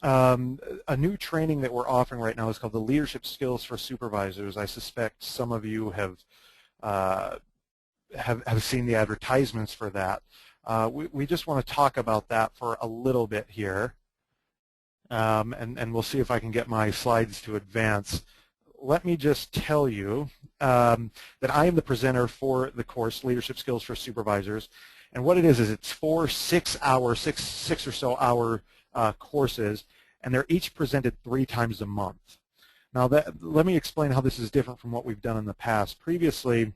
a new training that we're offering right now is called the Leadership Skills for Supervisors. I suspect some of you uh, have seen the advertisements for that. We just want to talk about that for a little bit here, and we'll see if I can get my slides to advance. Let me just tell you that I am the presenter for the course, Leadership Skills for Supervisors. And what it is it's 4 6-hour, six or so hour courses, and they're each presented 3 times a month. Now, let me explain how this is different from what we've done in the past. Previously,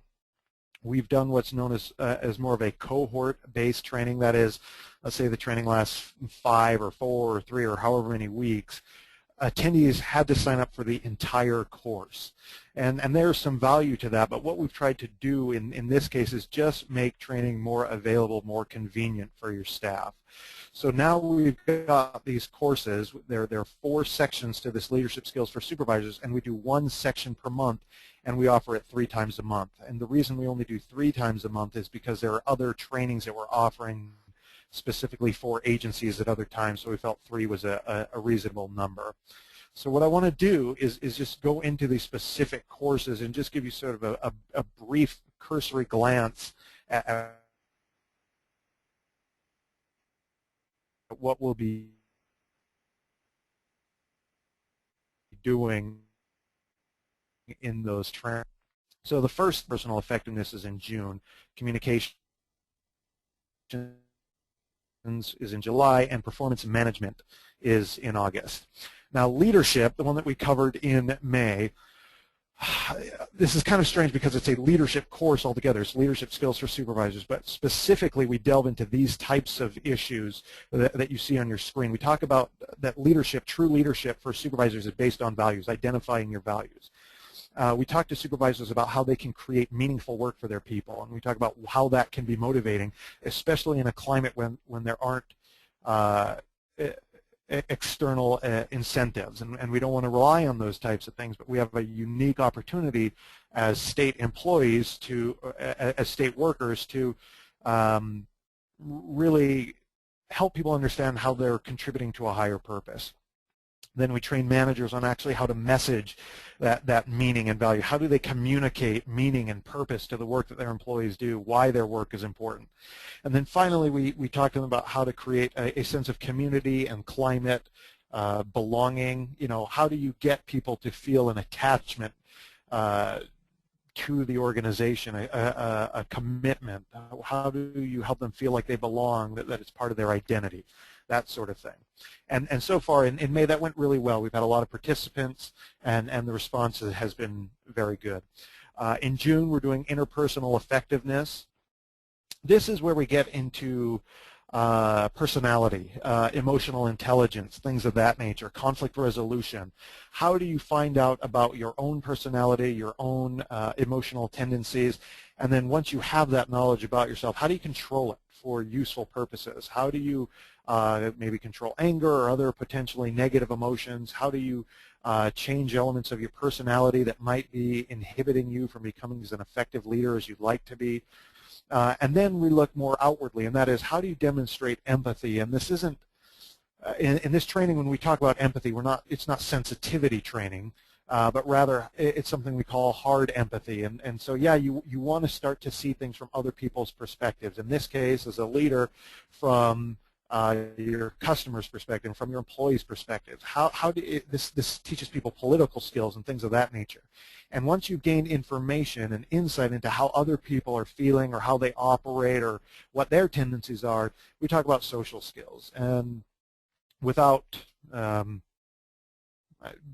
we've done what's known as more of a cohort-based training. That is, let's say the training lasts 5 or 4 or 3 or however many weeks. Attendees had to sign up for the entire course. And there's some value to that, but what we've tried to do in this case is just make training more available, more convenient for your staff. So now we've got these courses. There are 4 sections to this Leadership Skills for Supervisors, and we do 1 section per month, and we offer it 3 times a month. And the reason we only do 3 times a month is because there are other trainings that we're offering specifically for agencies at other times, so we felt 3 was a reasonable number. So what I want to do is just go into these specific courses and just give you sort of a brief cursory glance at what we'll be doing in those trainings. So the first, personal effectiveness, is in June. Communication is in July, and performance management is in August. Now, leadership, the one that we covered in May, this is kind of strange because it's a leadership course altogether. It's leadership skills for supervisors, but specifically we delve into these types of issues that you see on your screen. We talk about that leadership, true leadership for supervisors is based on values, identifying your values. We talk to supervisors about how they can create meaningful work for their people, and we talk about how that can be motivating, especially in a climate when there aren't external incentives, and we don't want to rely on those types of things, but we have a unique opportunity as state employees as state workers to really help people understand how they're contributing to a higher purpose. Then we train managers on actually how to message that meaning and value. How do they communicate meaning and purpose to the work that their employees do, why their work is important. And then finally, we talk to them about how to create a sense of community and climate, belonging. You know, how do you get people to feel an attachment to the organization, a commitment? How do you help them feel like they belong, that it's part of their identity? That sort of thing. And so far in May, that went really well. We've had a lot of participants, and the response has been very good. In June, we're doing interpersonal effectiveness. This is where we get into personality, emotional intelligence, things of that nature, conflict resolution. How do you find out about your own personality, your own emotional tendencies, and then once you have that knowledge about yourself, how do you control it for useful purposes? How do you maybe control anger or other potentially negative emotions? How do you change elements of your personality that might be inhibiting you from becoming as an effective leader as you'd like to be? And then we look more outwardly, and that is, how do you demonstrate empathy? And this isn't, in this training, when we talk about empathy, it's not sensitivity training, but rather it's something we call hard empathy. And so, yeah, you want to start to see things from other people's perspectives. In this case, as a leader, from your customer's perspective, from your employee's perspective. This teaches people political skills and things of that nature. And once you've gained information and insight into how other people are feeling or how they operate or what their tendencies are, we talk about social skills. And without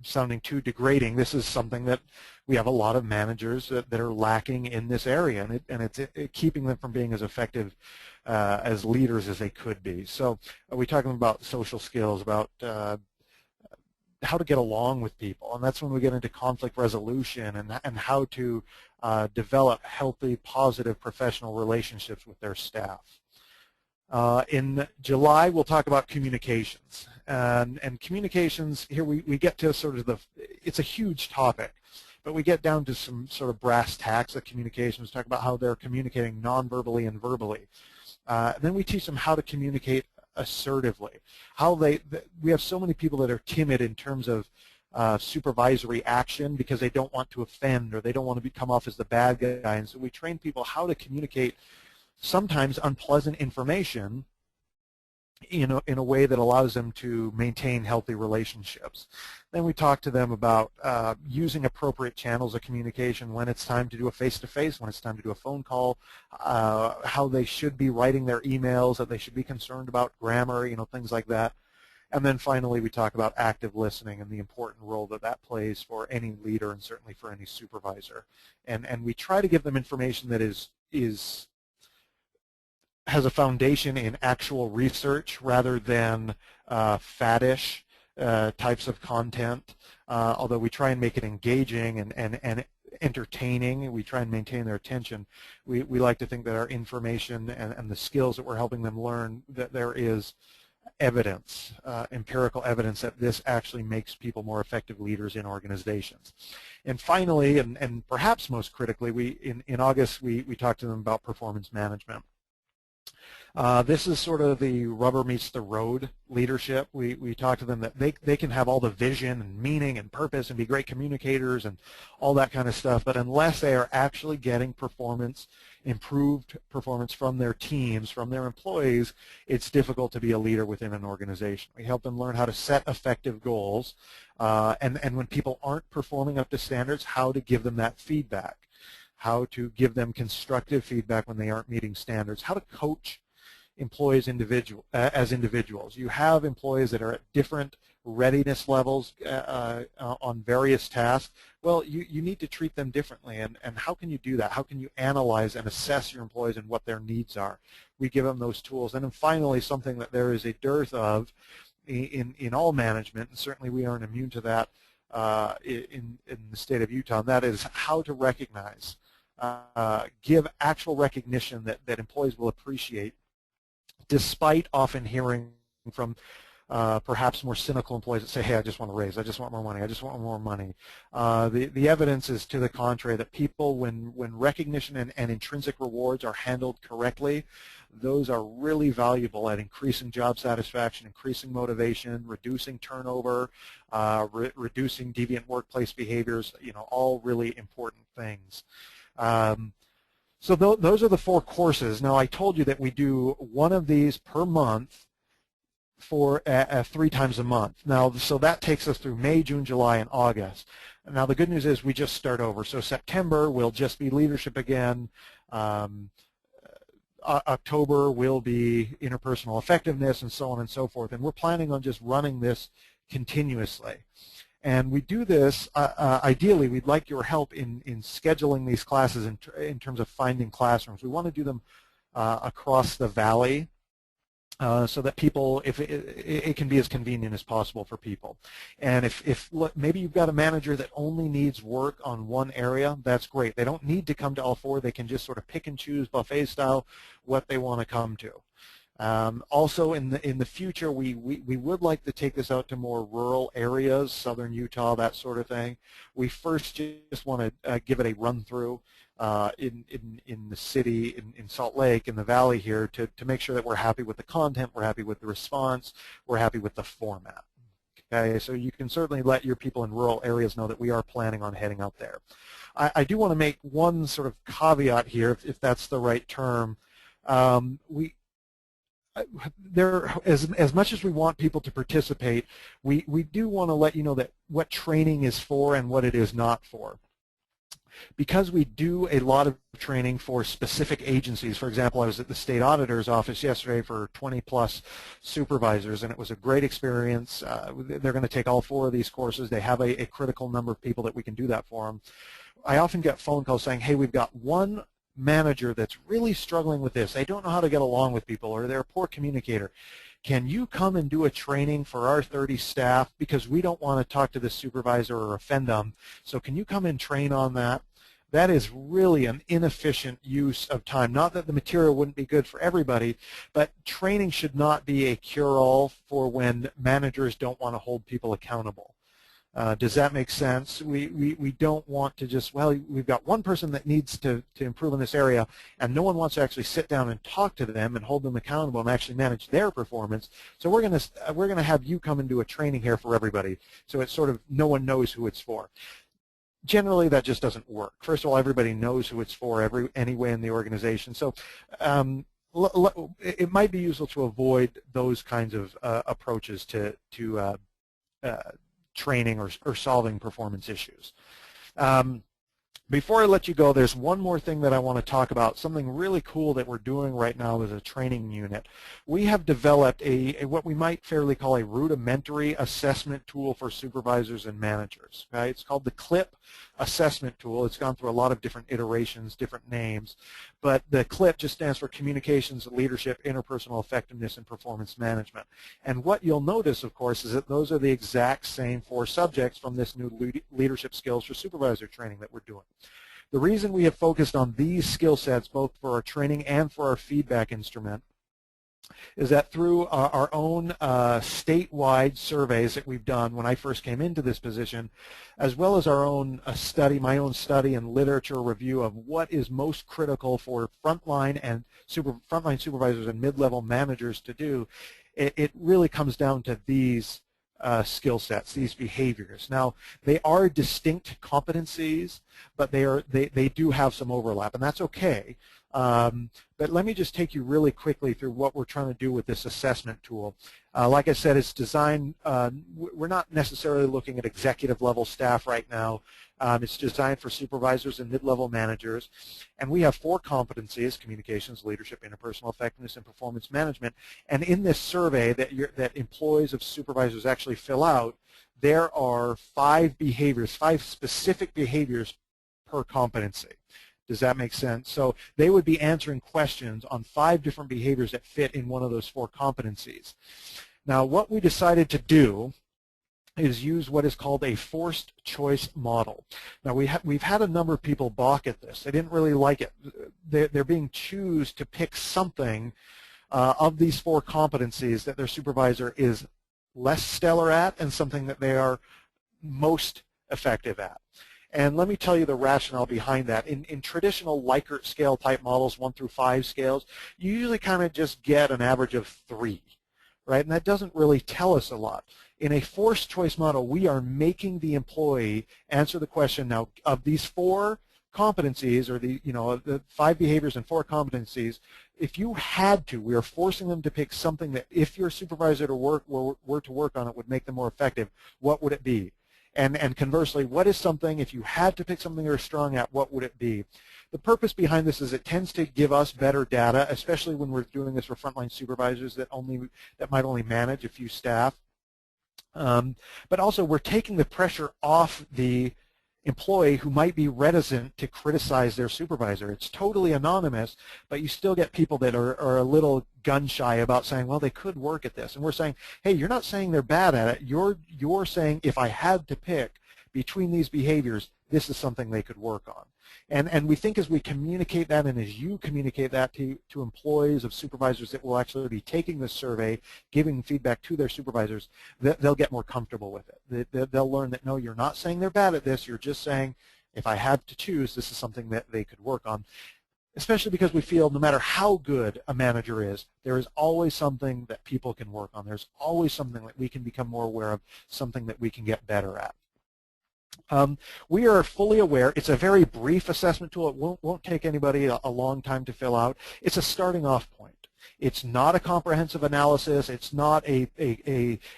sounding too degrading, this is something that we have a lot of managers that are lacking in this area, and it's keeping them from being as effective as leaders as they could be. So we're talking about social skills, about how to get along with people, and that's when we get into conflict resolution and how to develop healthy, positive professional relationships with their staff. In July, we'll talk about communications. And communications, here we get to sort of it's a huge topic, but we get down to some sort of brass tacks of communications, talk about how they're communicating non-verbally and verbally. Then we teach them how to communicate assertively. We have so many people that are timid in terms of supervisory action because they don't want to offend or they don't want to come off as the bad guy. And so we train people how to communicate sometimes unpleasant information in a way that allows them to maintain healthy relationships. Then we talk to them about using appropriate channels of communication, when it's time to do a face-to-face, when it's time to do a phone call, how they should be writing their emails, that they should be concerned about grammar, things like that. And then finally we talk about active listening and the important role that that plays for any leader and certainly for any supervisor. And we try to give them information that has a foundation in actual research rather than faddish types of content, although we try and make it engaging and entertaining. We try and maintain their attention. We like to think that our information and the skills that we're helping them learn, that there is evidence, empirical evidence that this actually makes people more effective leaders in organizations. And finally, and perhaps most critically, in August we talked to them about performance management. This is sort of the rubber meets the road leadership. We talk to them that they can have all the vision and meaning and purpose and be great communicators and all that kind of stuff, but unless they are actually getting improved performance from their teams, from their employees, it's difficult to be a leader within an organization. We help them learn how to set effective goals, and when people aren't performing up to standards, how to give them that feedback, how to give them constructive feedback when they aren't meeting standards, how to coach employees as individuals. You have employees that are at different readiness levels on various tasks. Well, you need to treat them differently, and how can you do that? How can you analyze and assess your employees and what their needs are? We give them those tools. And then finally, something that there is a dearth of in all management, and certainly we aren't immune to that in the state of Utah, and that is how to recognize, give actual recognition that employees will appreciate, despite often hearing from perhaps more cynical employees that say, hey, I just want a raise, I just want more money, I just want more money. The evidence is to the contrary, that people, when recognition and intrinsic rewards are handled correctly, those are really valuable at increasing job satisfaction, increasing motivation, reducing turnover, reducing deviant workplace behaviors, all really important things. So those are the 4 courses. Now, I told you that we do one of these per month for 3 times a month. Now, so that takes us through May, June, July, and August. Now, the good news is we just start over. So September will just be leadership again. October will be interpersonal effectiveness, and so on and so forth. And we're planning on just running this continuously. And we do this, ideally, we'd like your help in scheduling these classes in terms of finding classrooms. We want to do them across the valley so that people, if it can be as convenient as possible for people. And if maybe you've got a manager that only needs work on one area, that's great. They don't need to come to all 4. They can just sort of pick and choose buffet style what they want to come to. Also, in the future, we would like to take this out to more rural areas, southern Utah, that sort of thing. We first just want to give it a run through in the city, in Salt Lake, in the valley here, to make sure that we're happy with the content, we're happy with the response, we're happy with the format. Okay, so you can certainly let your people in rural areas know that we are planning on heading out there. I do want to make one sort of caveat here, if that's the right term. As much as we want people to participate, we do want to let you know that what training is for and what it is not for. Because we do a lot of training for specific agencies. For example, I was at the state auditor's office yesterday for 20+ supervisors, and it was a great experience. They're going to take all 4 of these courses. They have a critical number of people that we can do that for them. I often get phone calls saying, hey, we've got one manager that's really struggling with this. They don't know how to get along with people, or they're a poor communicator. Can you come and do a training for our 30 staff, because we don't want to talk to the supervisor or offend them? So can you come and train on that? That is really an inefficient use of time. Not that the material wouldn't be good for everybody, but training should not be a cure-all for when managers don't want to hold people accountable. Does that make sense? We don't want to just, well, we've got one person that needs to improve in this area, and no one wants to actually sit down and talk to them and hold them accountable and actually manage their performance. So we're going to have you come and do a training here for everybody. So it's sort of no one knows who it's for. Generally, that just doesn't work. First of all, everybody knows who it's for anyway in the organization. So it might be useful to avoid those kinds of approaches to training or solving performance issues. Before I let you go, there's one more thing that I want to talk about, something really cool that we're doing right now as a training unit. We have developed what we might fairly call a rudimentary assessment tool for supervisors and managers. Okay? It's called the CLIP assessment tool. It's gone through a lot of different iterations, different names, but the CLIP just stands for Communications, Leadership, Interpersonal Effectiveness, and Performance Management. And what you'll notice, of course, is that those are the exact same 4 subjects from this new leadership skills for supervisor training that we're doing. The reason we have focused on these skill sets, both for our training and for our feedback instrument, is that through our own statewide surveys that we've done when I first came into this position, as well as our own my own study and literature review of what is most critical for frontline supervisors and mid-level managers to do, it really comes down to these skill sets, these behaviors. Now, they are distinct competencies, but they do have some overlap, and that's okay. But let me just take you really quickly through what we're trying to do with this assessment tool. Like I said, it's designed, we're not necessarily looking at executive level staff right now. It's designed for supervisors and mid-level managers. And we have 4 competencies: communications, leadership, interpersonal effectiveness, and performance management. And in this survey that employees of supervisors actually fill out, there are 5 behaviors, 5 specific behaviors per competency. Does that make sense? So they would be answering questions on 5 different behaviors that fit in one of those 4 competencies. Now, what we decided to do is use what is called a forced choice model. Now, we've had a number of people balk at this. They didn't really like it. They're being chosen to pick something of these 4 competencies that their supervisor is less stellar at and something that they are most effective at. And let me tell you the rationale behind that. In traditional Likert scale type models, 1 through 5 scales, you usually kind of just get an average of 3, right? And that doesn't really tell us a lot. In a forced choice model, we are making the employee answer the question now of these 4 competencies, or the 5 behaviors and 4 competencies. If you had to, we are forcing them to pick something that, if your supervisor were to work on it, would make them more effective. What would it be? And conversely, what is something, if you had to pick something you're strong at, what would it be? The purpose behind this is it tends to give us better data, especially when we're doing this for frontline supervisors that might only manage a few staff. But also, we're taking the pressure off the employee who might be reticent to criticize their supervisor. It's totally anonymous, but you still get people that are a little gun-shy about saying, well, they could work at this. And we're saying, hey, you're not saying they're bad at it. You're saying, if I had to pick between these behaviors, this is something they could work on. And we think as we communicate that, and as you communicate that to employees of supervisors that will actually be taking this survey, giving feedback to their supervisors, they'll get more comfortable with it. They'll learn that, no, you're not saying they're bad at this. You're just saying, if I had to choose, this is something that they could work on. Especially because we feel no matter how good a manager is, there is always something that people can work on. There's always something that we can become more aware of, something that we can get better at. We are fully aware. It's a very brief assessment tool. It won't take anybody a long time to fill out. It's a starting off point. It's not a comprehensive analysis. It's not a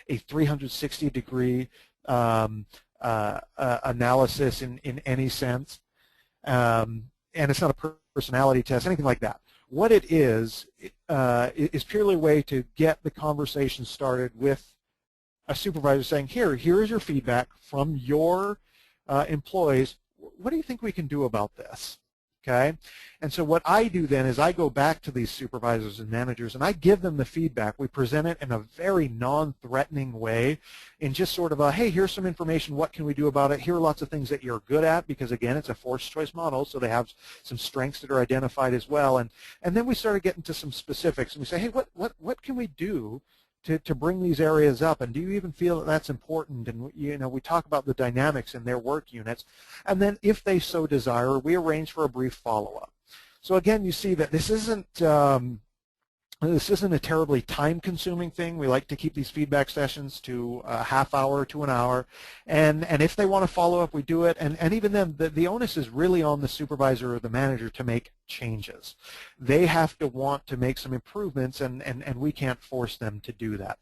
360-degree analysis in any sense. And it's not a personality test, anything like that. What it is purely a way to get the conversation started with a supervisor saying, here is your feedback from your employees. What do you think we can do about this? Okay? And so what I do then is I go back to these supervisors and managers and I give them the feedback. We present it in a very non-threatening way, in just sort of a, hey, here's some information, what can we do about it? Here are lots of things that you're good at, because again, it's a forced choice model, so they have some strengths that are identified as well. And then we started getting to some specifics, and we say, hey, what can we do to bring these areas up, and do you even feel that that's important? And we talk about the dynamics in their work units, and then if they so desire, we arrange for a brief follow-up. So again, you see that this isn't a terribly time-consuming thing. We like to keep these feedback sessions to a half hour to an hour, and if they want to follow up, we do it. And even then, the onus is really on the supervisor or the manager to make changes. They have to want to make some improvements, and we can't force them to do that.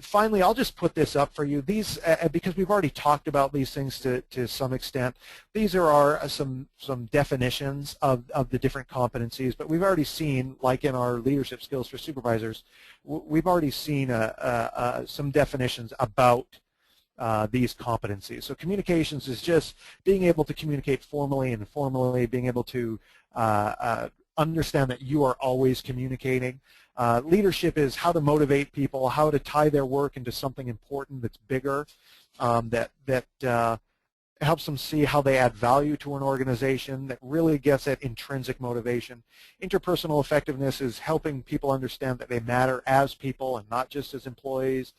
Finally, I'll just put this up for you. These, because we've already talked about these things to some extent, these are some definitions of the different competencies, but we've already seen, like in our leadership skills for supervisors, we've already seen some definitions about these competencies. So communications is just being able to communicate formally and informally, being able to understand that you are always communicating. Leadership is how to motivate people, how to tie their work into something important that's bigger, that helps them see how they add value to an organization, that really gets at intrinsic motivation. Interpersonal effectiveness is helping people understand that they matter as people and not just as employees.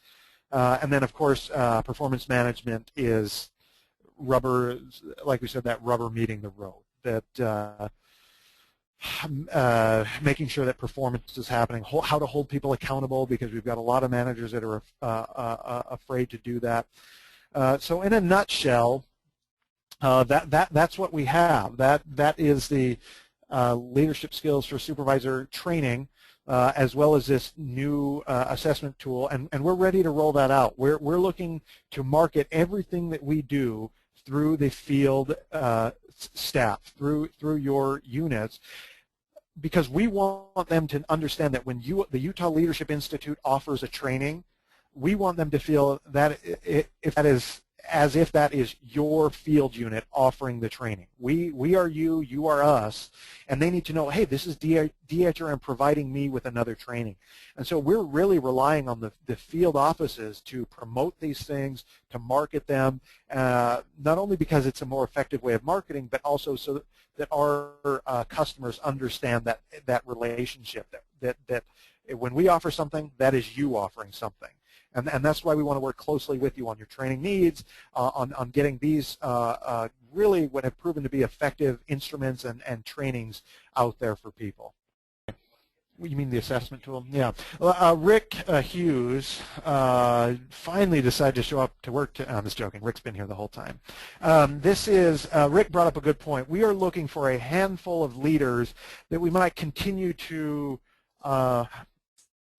And then, of course, performance management is rubber, like we said, that rubber meeting the road, that making sure that performance is happening, how to hold people accountable, because we've got a lot of managers that are afraid to do that. So in a nutshell, that's what we have. That is the leadership skills for supervisor training, as well as this new assessment tool, and we're ready to roll that out. We're looking to market everything that we do through the field staff, through your units, because we want them to understand that when the Utah Leadership Institute offers a training, we want them to feel that as if that is your field unit offering the training. We are you, you are us, and they need to know, hey, this is DHRM providing me with another training. And so we're really relying on the field offices to promote these things, to market them, not only because it's a more effective way of marketing, but also so that our customers understand that relationship, that when we offer something, that is you offering something. And that's why we want to work closely with you on your training needs, on getting these really what have proven to be effective instruments and trainings out there for people. You mean the assessment tool? Yeah. Rick Hughes finally decided to show up to work. I'm just joking. Rick's been here the whole time. Rick brought up a good point. We are looking for a handful of leaders that we might continue to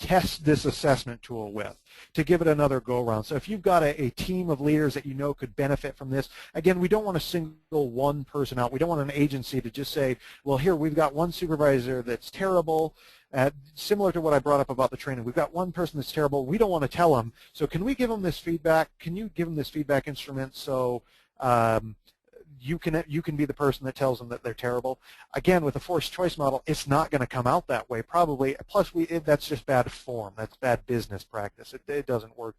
test this assessment tool with, to give it another go-around. So if you've got a team of leaders that you know could benefit from this, again, we don't want to single one person out. We don't want an agency to just say, well, here, we've got one supervisor that's terrible, similar to what I brought up about the training. We've got one person that's terrible. We don't want to tell them, so can we give them this feedback? Can you give them this feedback instrument so you can be the person that tells them that they're terrible? Again, with a forced choice model, it's not going to come out that way, probably. Plus, that's just bad form. That's bad business practice. It doesn't work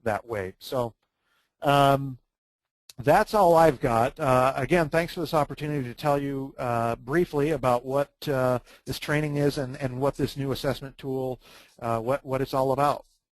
that way. So that's all I've got. Again, thanks for this opportunity to tell you briefly about what this training is and what this new assessment tool, what it's all about.